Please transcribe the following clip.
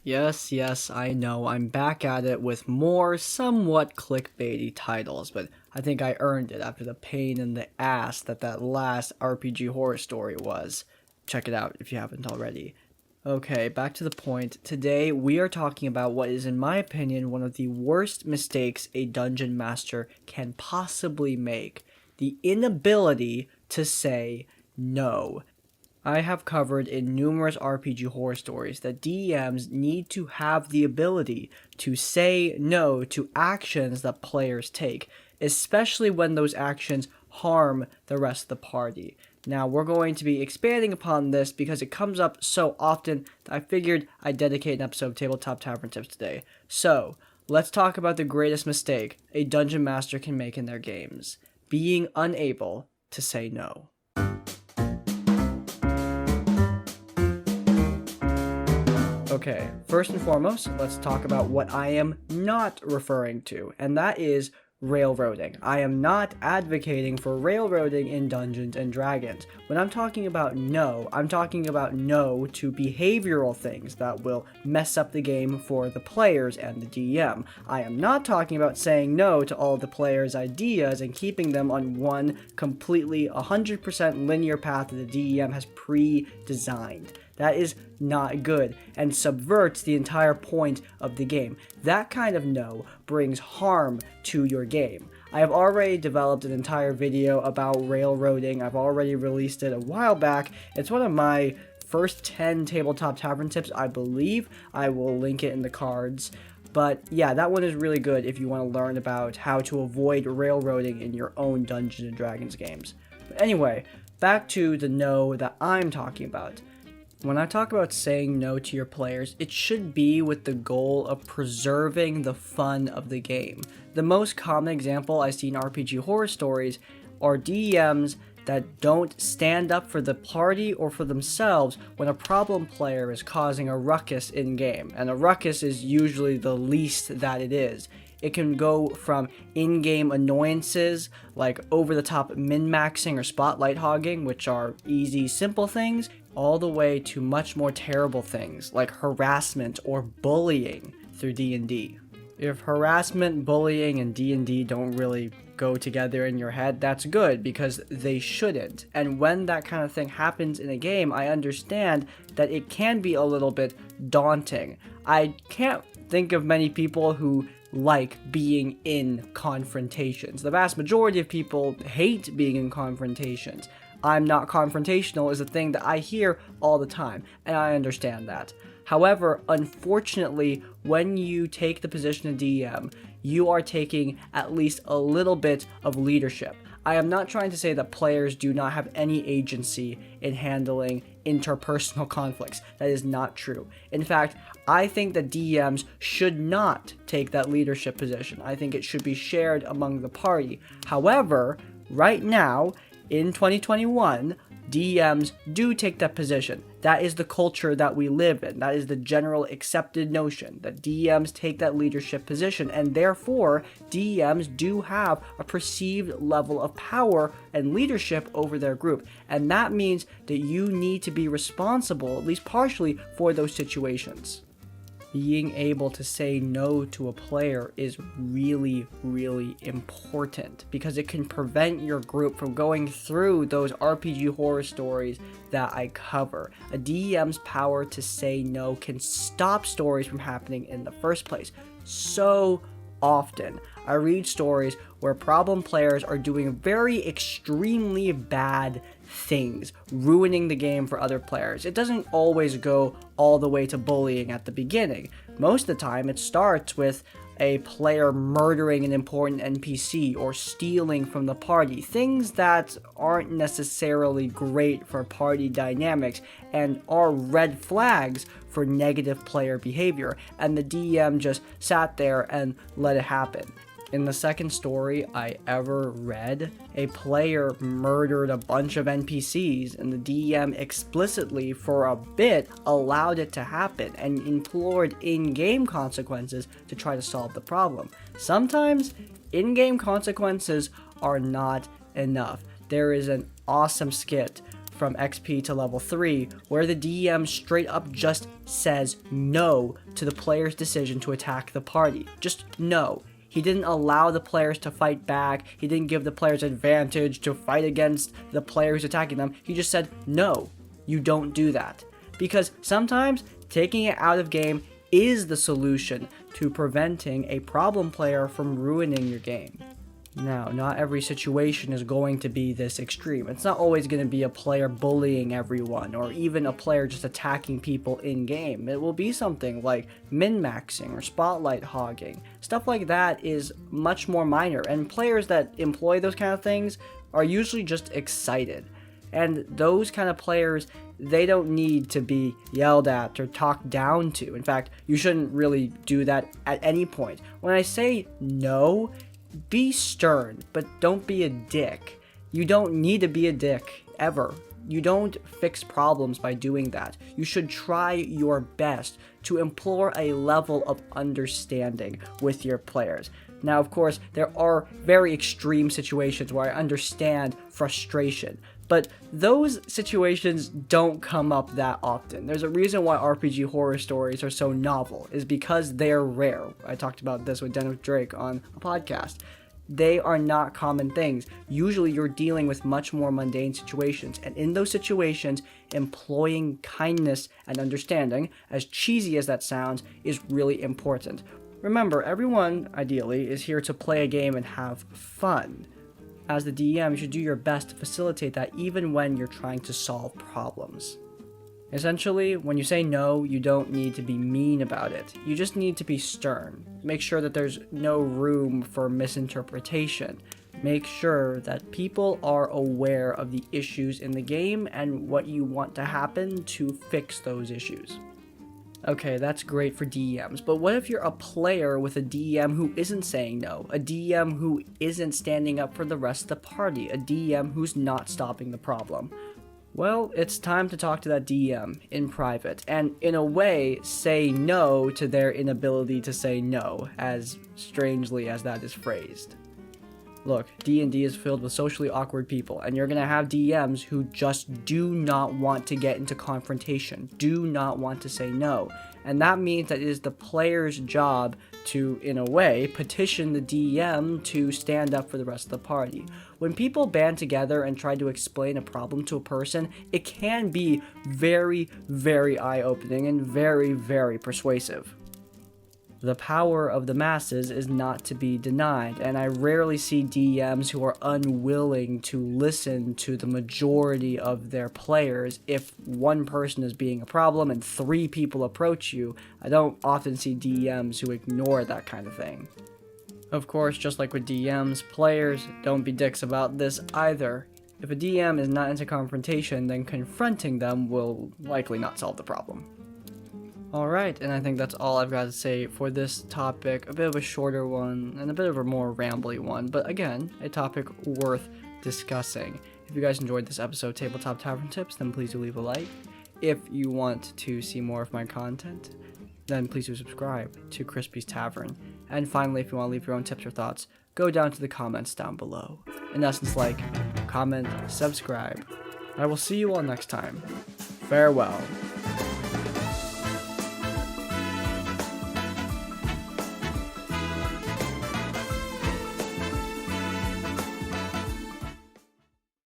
Yes, I know. I'm back at it with more somewhat clickbaity titles, but I think I earned it after the pain in the ass that last RPG horror story was. Check it out if you haven't already. Okay, back to the point. Today we are talking about what is, in my opinion, one of the worst mistakes a dungeon master can possibly make: the inability to say no. I have covered in numerous RPG horror stories that DMs need to have the ability to say no to actions that players take, especially when those actions harm the rest of the party. Now, we're going to be expanding upon this because it comes up so often that I figured I'd dedicate an episode of Tabletop Tavern Tips today. So, let's talk about the greatest mistake a dungeon master can make in their games: being unable to say no. Okay, first and foremost, let's talk about what I am not referring to, and that is railroading. I am not advocating for railroading in Dungeons and Dragons. When I'm talking about no, I'm talking about no to behavioral things that will mess up the game for the players and the DM. I am not talking about saying no to all the players' ideas and keeping them on one completely 100% linear path that the DM has pre-designed. That is not good and subverts the entire point of the game. That kind of no brings harm to your game. I have already developed an entire video about railroading. I've already released it a while back. It's one of my first 10 Tabletop Tavern tips, I believe. I will link it in the cards. But yeah, that one is really good if you want to learn about how to avoid railroading in your own Dungeons and Dragons games. But anyway, back to the no that I'm talking about. When I talk about saying no to your players, it should be with the goal of preserving the fun of the game. The most common example I see in RPG horror stories are DMs that don't stand up for the party or for themselves when a problem player is causing a ruckus in-game, and a ruckus is usually the least that it is. It can go from in-game annoyances like over-the-top min-maxing or spotlight hogging, which are easy, simple things, all the way to much more terrible things like harassment or bullying through D&D. If harassment, bullying, and D&D don't really go together in your head, that's good, because they shouldn't. And when that kind of thing happens in a game, I understand that it can be a little bit daunting. I can't think of many people who like being in confrontations. The vast majority of people hate being in confrontations. I'm not confrontational is a thing that I hear all the time, and I understand that. However, unfortunately, when you take the position of DM, you are taking at least a little bit of leadership. I am not trying to say that players do not have any agency in handling interpersonal conflicts. That is not true. In fact, I think that DMs should not take that leadership position. I think it should be shared among the party. However, right now, in 2021, DMs do take that position. That is the culture that we live in. That is the general accepted notion that DMs take that leadership position, and therefore DMs do have a perceived level of power and leadership over their group. And that means that you need to be responsible, at least partially, for those situations. Being able to say no to a player is really, really important because it can prevent your group from going through those RPG horror stories that I cover. A DM's power to say no can stop stories from happening in the first place. So often, I read stories where problem players are doing very extremely bad things, ruining the game for other players. It doesn't always go all the way to bullying at the beginning. Most of the time, it starts with a player murdering an important NPC or stealing from the party, things that aren't necessarily great for party dynamics and are red flags for negative player behavior, and the DM just sat there and let it happen. In the second story I ever read, a player murdered a bunch of NPCs, and the DM explicitly, for a bit, allowed it to happen and implored in-game consequences to try to solve the problem. Sometimes, in-game consequences are not enough. There is an awesome skit from XP to level 3, where the DM straight up just says no to the player's decision to attack the party. Just no. He didn't allow the players to fight back. He didn't give the players advantage to fight against the players attacking them. He just said, no, you don't do that. Because sometimes taking it out of game is the solution to preventing a problem player from ruining your game. Now, not every situation is going to be this extreme. It's not always going to be a player bullying everyone, or even a player just attacking people in-game. It will be something like min-maxing or spotlight hogging. Stuff like that is much more minor, and players that employ those kind of things are usually just excited. And those kind of players, they don't need to be yelled at or talked down to. In fact, you shouldn't really do that at any point. When I say no, be stern, but don't be a dick. You don't need to be a dick, ever. You don't fix problems by doing that. You should try your best to implore a level of understanding with your players. Now, of course, there are very extreme situations where I understand frustration, but those situations don't come up that often. There's a reason why RPG horror stories are so novel, is because they're rare. I talked about this with Dennis Drake on a podcast. They are not common things. Usually you're dealing with much more mundane situations, and in those situations, employing kindness and understanding, as cheesy as that sounds, is really important. Remember, everyone, ideally, is here to play a game and have fun. As the DM, you should do your best to facilitate that even when you're trying to solve problems. Essentially, when you say no, you don't need to be mean about it. You just need to be stern. Make sure that there's no room for misinterpretation. Make sure that people are aware of the issues in the game and what you want to happen to fix those issues. Okay, that's great for DMs, but what if you're a player with a DM who isn't saying no, a DM who isn't standing up for the rest of the party, a DM who's not stopping the problem? Well, it's time to talk to that DM in private, and in a way, say no to their inability to say no, as strangely as that is phrased. Look, D&D is filled with socially awkward people, and you're going to have DMs who just do not want to get into confrontation, do not want to say no. And that means that it is the player's job to, in a way, petition the DM to stand up for the rest of the party. When people band together and try to explain a problem to a person, it can be very, very eye-opening and very, very persuasive. The power of the masses is not to be denied, and I rarely see DMs who are unwilling to listen to the majority of their players. If one person is being a problem and 3 people approach you, I don't often see DMs who ignore that kind of thing. Of course, just like with DMs, players don't be dicks about this either. If a DM is not into confrontation, then confronting them will likely not solve the problem. Alright, and I think that's all I've got to say for this topic. A bit of a shorter one, and a bit of a more rambly one, but again, a topic worth discussing. If you guys enjoyed this episode of Tabletop Tavern Tips, then please do leave a like. If you want to see more of my content, then please do subscribe to Crispy's Tavern. And finally, if you want to leave your own tips or thoughts, go down to the comments down below. In essence, like, comment, subscribe. I will see you all next time. Farewell.